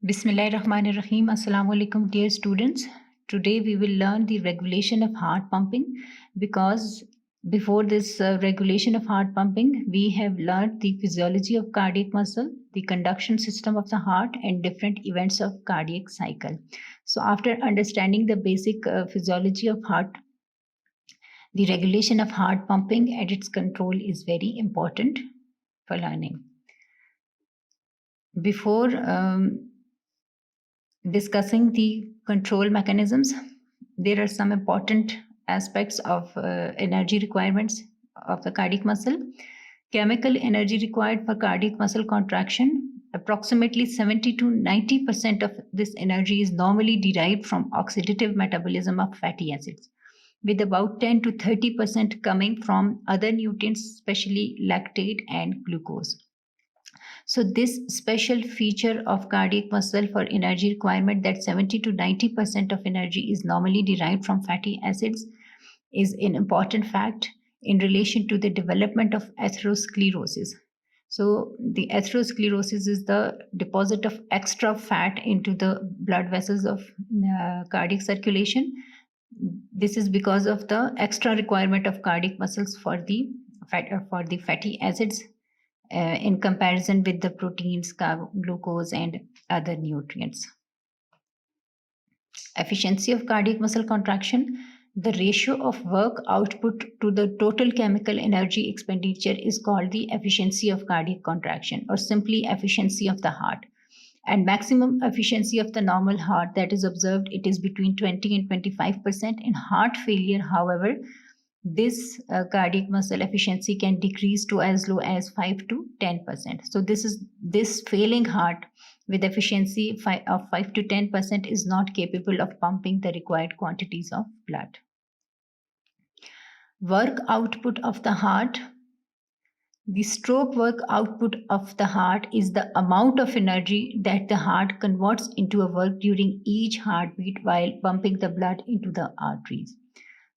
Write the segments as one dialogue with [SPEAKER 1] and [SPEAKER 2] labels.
[SPEAKER 1] Bismillahirrahmanirrahim. Assalamu alaikum, dear students. Today we will learn the regulation of heart pumping, because before this regulation of heart pumping, we have learned the physiology of cardiac muscle, the conduction system of the heart, and different events of cardiac cycle. So after understanding the basic physiology of heart, the regulation of heart pumping and its control is very important for learning. Before discussing the control mechanisms, there are some important aspects of energy requirements of the cardiac muscle. Chemical energy required for cardiac muscle contraction, approximately 70 to 90% of this energy is normally derived from oxidative metabolism of fatty acids, with about 10 to 30% coming from other nutrients, especially lactate and glucose. So this special feature of cardiac muscle for energy requirement, that 70 to 90% of energy is normally derived from fatty acids, is an important fact in relation to the development of atherosclerosis. So the atherosclerosis is the deposit of extra fat into the blood vessels of cardiac circulation. This is because of the extra requirement of cardiac muscles for the fatty acids in comparison with the proteins, glucose, and other nutrients. Efficiency of cardiac muscle contraction. The ratio of work output to the total chemical energy expenditure is called the efficiency of cardiac contraction, or simply efficiency of the heart. And maximum efficiency of the normal heart that is observed, it is between 20 and 25%. In heart failure, however, this cardiac muscle efficiency can decrease to as low as 5 to 10%. So this failing heart with efficiency of 5 to 10% is not capable of pumping the required quantities of blood. Work output of the heart. The stroke work output of the heart is the amount of energy that the heart converts into a work during each heartbeat while pumping the blood into the arteries.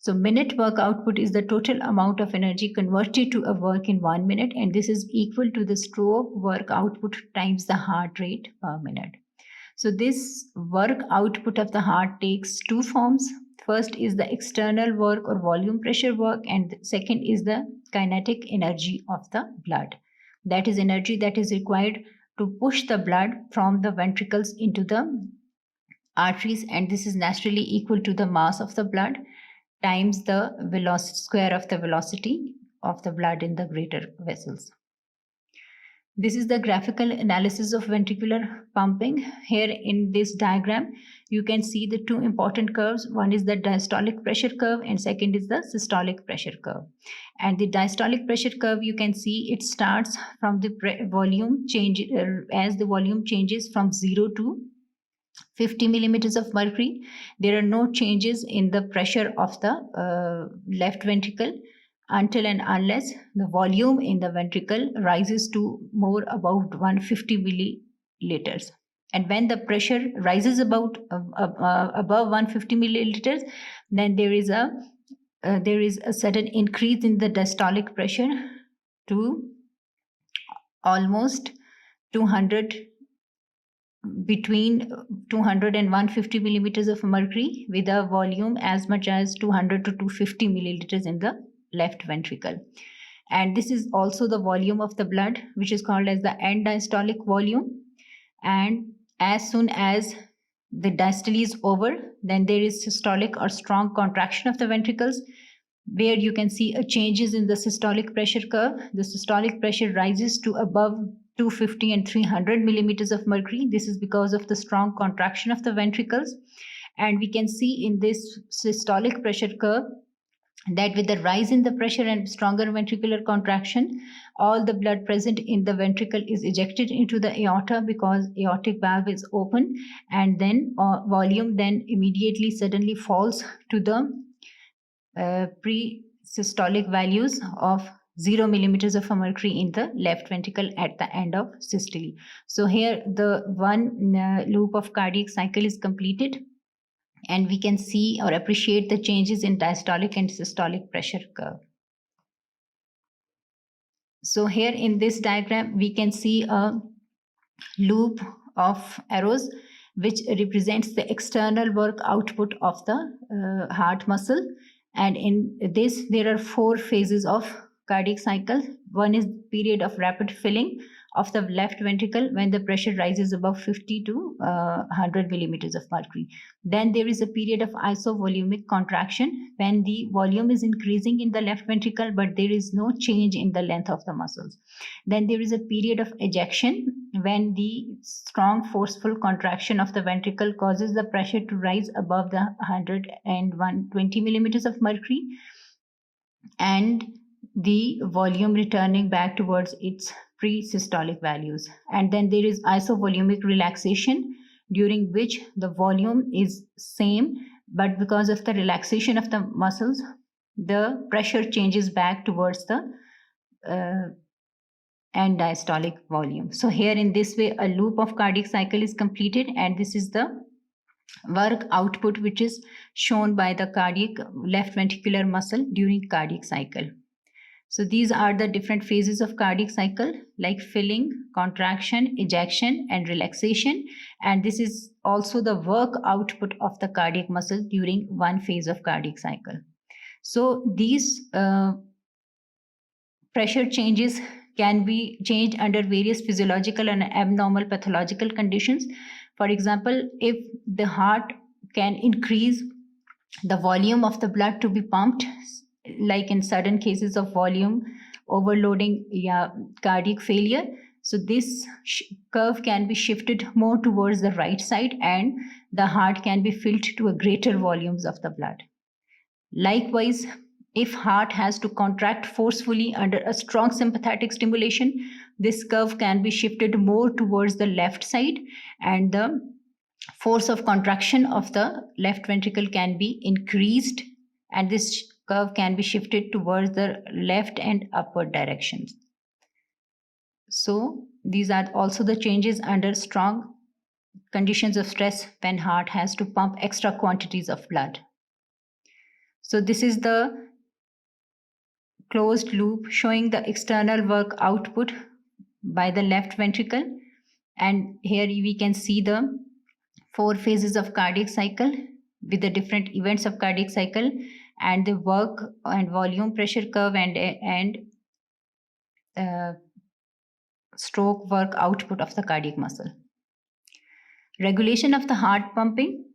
[SPEAKER 1] So minute work output is the total amount of energy converted to a work in 1 minute, and this is equal to the stroke work output times the heart rate per minute. So this work output of the heart takes two forms. First is the external work or volume pressure work, and second is the kinetic energy of the blood. That is energy that is required to push the blood from the ventricles into the arteries, and this is naturally equal to the mass of the blood times the velocity square of the velocity of the blood in the greater vessels. This is the graphical analysis of ventricular pumping. Here in this diagram, you can see the two important curves. One is the diastolic pressure curve and second is the systolic pressure curve. And the diastolic pressure curve, you can see it starts from the volume change as the volume changes from 0 to 50 millimeters of mercury. There are no changes in the pressure of the left ventricle until and unless the volume in the ventricle rises to more about 150 milliliters. And when the pressure rises above 150 milliliters, then there is a sudden increase in the diastolic pressure to almost 200, between 200 and 150 millimeters of mercury, with a volume as much as 200 to 250 milliliters in the left ventricle. And this is also the volume of the blood, which is called as the end diastolic volume. And as soon as the diastole is over, then there is systolic or strong contraction of the ventricles, where you can see a changes in the systolic pressure curve. The systolic pressure rises to above 250 and 300 millimeters of mercury. This is because of the strong contraction of the ventricles. And we can see in this systolic pressure curve that with the rise in the pressure and stronger ventricular contraction, all the blood present in the ventricle is ejected into the aorta, because aortic valve is open, and then volume then immediately suddenly falls to the pre-systolic values of 0 millimeters of mercury in the left ventricle at the end of systole. So here the one loop of cardiac cycle is completed, and we can see or appreciate the changes in diastolic and systolic pressure curve. So here in this diagram, we can see a loop of arrows, which represents the external work output of the heart muscle. And in this, there are 4 phases of cardiac cycle. One is period of rapid filling of the left ventricle when the pressure rises above 50 to 100 millimeters of mercury. Then there is a period of isovolumic contraction when the volume is increasing in the left ventricle, but there is no change in the length of the muscles. Then there is a period of ejection when the strong forceful contraction of the ventricle causes the pressure to rise above the 120 millimeters of mercury, and the volume returning back towards its pre-systolic values. And then there is isovolumic relaxation, during which the volume is same, but because of the relaxation of the muscles, the pressure changes back towards the end diastolic volume. So here in this way, a loop of cardiac cycle is completed, and this is the work output which is shown by the cardiac left ventricular muscle during cardiac cycle. So these are the different phases of cardiac cycle, like filling, contraction, ejection, and relaxation. And this is also the work output of the cardiac muscle during one phase of cardiac cycle. So these pressure changes can be changed under various physiological and abnormal pathological conditions. For example, if the heart can increase the volume of the blood to be pumped, like in certain cases of volume overloading, cardiac failure, so this curve can be shifted more towards the right side, and the heart can be filled to a greater volumes of the blood. Likewise, if heart has to contract forcefully under a strong sympathetic stimulation, this curve can be shifted more towards the left side, and the force of contraction of the left ventricle can be increased, and this curve can be shifted towards the left and upward directions. So these are also the changes under strong conditions of stress when heart has to pump extra quantities of blood. So this is the closed loop showing the external work output by the left ventricle, and here we can see the 4 phases of cardiac cycle with the different events of cardiac cycle, and the work and volume pressure curve and stroke work output of the cardiac muscle. Regulation of the heart pumping.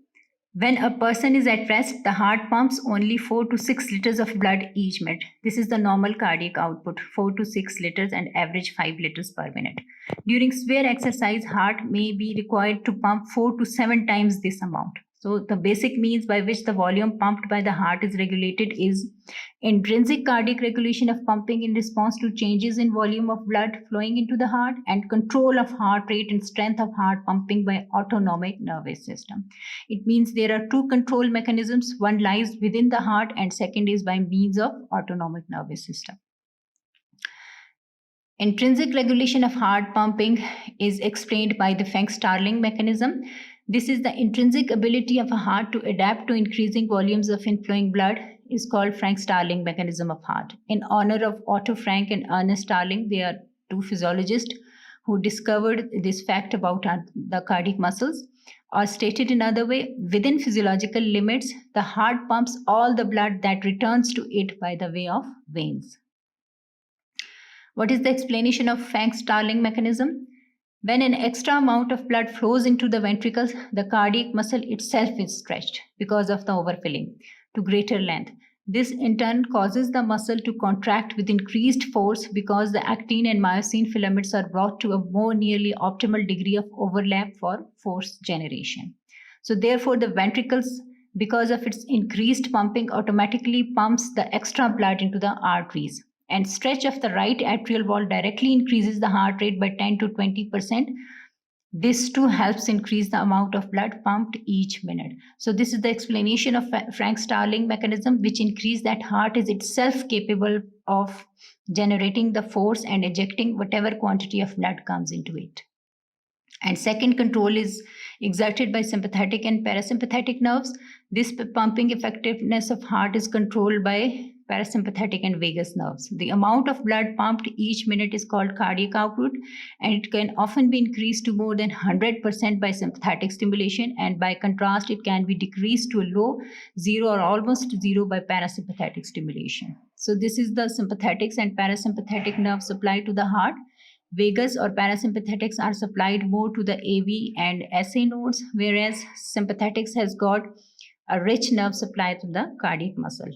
[SPEAKER 1] When a person is at rest, the heart pumps only 4 to 6 liters of blood each minute. This is the normal cardiac output, 4 to 6 liters, and average 5 liters per minute. During severe exercise, heart may be required to pump 4 to 7 times this amount. So the basic means by which the volume pumped by the heart is regulated is intrinsic cardiac regulation of pumping in response to changes in volume of blood flowing into the heart, and control of heart rate and strength of heart pumping by autonomic nervous system. It means there are 2 control mechanisms. One lies within the heart, and second is by means of autonomic nervous system. Intrinsic regulation of heart pumping is explained by the Frank-Starling mechanism. This is the intrinsic ability of a heart to adapt to increasing volumes of inflowing blood, is called Frank-Starling mechanism of heart. In honor of Otto Frank and Ernest Starling, they are 2 physiologists who discovered this fact about the cardiac muscles. Or stated another way, within physiological limits, the heart pumps all the blood that returns to it by the way of veins. What is the explanation of Frank-Starling mechanism? When an extra amount of blood flows into the ventricles, the cardiac muscle itself is stretched because of the overfilling to greater length. This in turn causes the muscle to contract with increased force because the actin and myosin filaments are brought to a more nearly optimal degree of overlap for force generation. So therefore, the ventricles, because of its increased pumping, automatically pumps the extra blood into the arteries. And stretch of the right atrial wall directly increases the heart rate by 10 to 20%. This too helps increase the amount of blood pumped each minute. So this is the explanation of Frank-Starling mechanism, which increases that heart is itself capable of generating the force and ejecting whatever quantity of blood comes into it. And second control is exerted by sympathetic and parasympathetic nerves. This pumping effectiveness of heart is controlled by parasympathetic and vagus nerves. The amount of blood pumped each minute is called cardiac output, and it can often be increased to more than 100% by sympathetic stimulation, and by contrast, it can be decreased to a low 0 or almost 0 by parasympathetic stimulation. So this is the sympathetics and parasympathetic nerve supply to the heart. Vagus or parasympathetics are supplied more to the AV and SA nodes, whereas sympathetics has got a rich nerve supply to the cardiac muscle.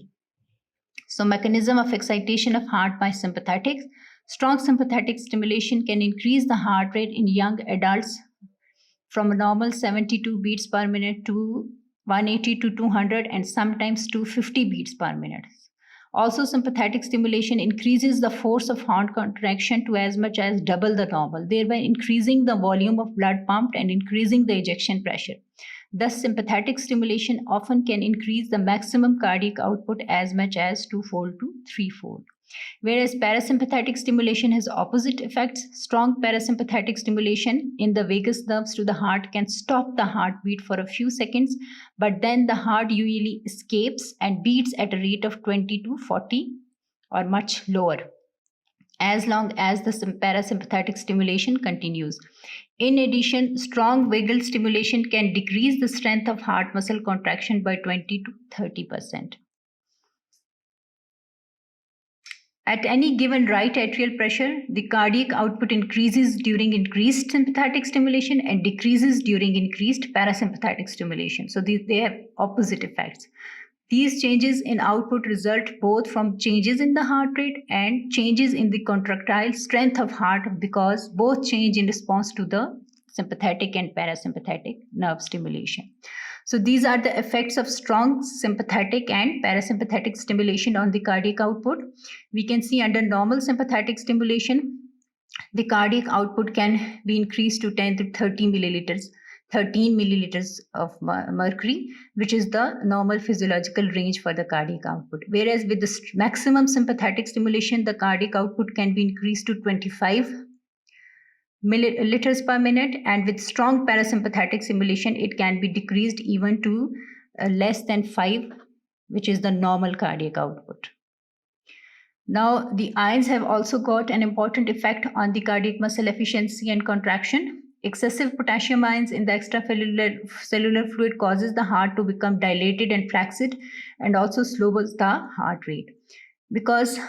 [SPEAKER 1] So mechanism of excitation of heart by sympathetics. Strong sympathetic stimulation can increase the heart rate in young adults from a normal 72 beats per minute to 180 to 200 and sometimes 250 beats per minute. Also, sympathetic stimulation increases the force of heart contraction to as much as double the normal, thereby increasing the volume of blood pumped and increasing the ejection pressure. Thus, sympathetic stimulation often can increase the maximum cardiac output as much as twofold to threefold. Whereas parasympathetic stimulation has opposite effects. Strong parasympathetic stimulation in the vagus nerves to the heart can stop the heartbeat for a few seconds, but then the heart usually escapes and beats at a rate of 20 to 40 or much lower, as long as the parasympathetic stimulation continues. In addition, strong vagal stimulation can decrease the strength of heart muscle contraction by 20 to 30%. At any given right atrial pressure, the cardiac output increases during increased sympathetic stimulation and decreases during increased parasympathetic stimulation. So they have opposite effects. These changes in output result both from changes in the heart rate and changes in the contractile strength of heart, because both change in response to the sympathetic and parasympathetic nerve stimulation. So these are the effects of strong sympathetic and parasympathetic stimulation on the cardiac output. We can see under normal sympathetic stimulation, the cardiac output can be increased to 10 to 30 milliliters, 13 milliliters of mercury, which is the normal physiological range for the cardiac output. Whereas with the maximum sympathetic stimulation, the cardiac output can be increased to 25 milliliters per minute, and with strong parasympathetic stimulation it can be decreased even to less than 5, which is the normal cardiac output. Now the ions have also got an important effect on the cardiac muscle efficiency and contraction. Excessive potassium ions in the extracellular fluid causes the heart to become dilated and flaccid, and also slows the heart rate, because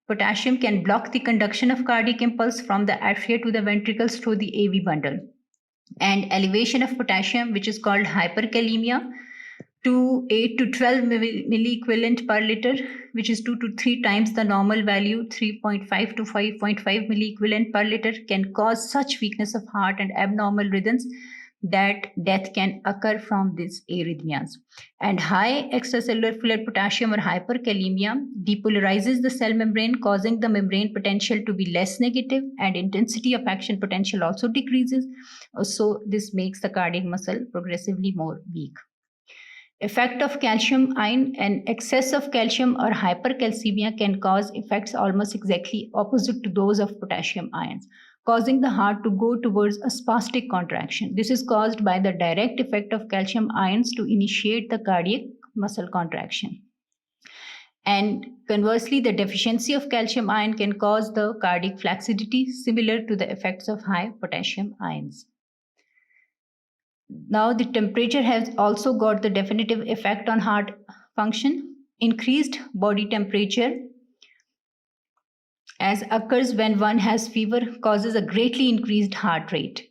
[SPEAKER 1] potassium can block the conduction of cardiac impulse from the atria to the ventricles through the AV bundle. And elevation of potassium, which is called hyperkalemia, to 8 to 12 milliequivalent per liter, which is 2 to 3 times the normal value, 3.5 to 5.5 milliequivalent per liter, can cause such weakness of heart and abnormal rhythms that death can occur from these arrhythmias. And high extracellular fluid potassium or hyperkalemia depolarizes the cell membrane, causing the membrane potential to be less negative, and intensity of action potential also decreases. So this makes the cardiac muscle progressively more weak. Effect of calcium ion and excess of calcium or hypercalcemia can cause effects almost exactly opposite to those of potassium ions, causing the heart to go towards a spastic contraction. This is caused by the direct effect of calcium ions to initiate the cardiac muscle contraction. And conversely, the deficiency of calcium ion can cause the cardiac flaccidity, similar to the effects of high potassium ions. Now, the temperature has also got the definitive effect on heart function. Increased body temperature, as occurs when one has fever, causes a greatly increased heart rate,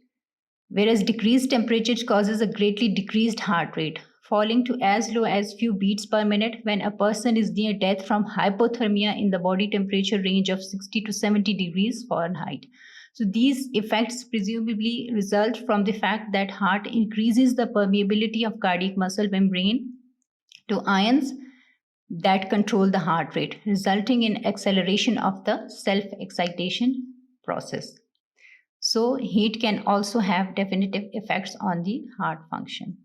[SPEAKER 1] whereas decreased temperature causes a greatly decreased heart rate, falling to as low as few beats per minute when a person is near death from hypothermia in the body temperature range of 60 to 70 degrees Fahrenheit. So these effects presumably result from the fact that heart increases the permeability of cardiac muscle membrane to ions that control the heart rate, resulting in acceleration of the self-excitation process. So heat can also have definitive effects on the heart function.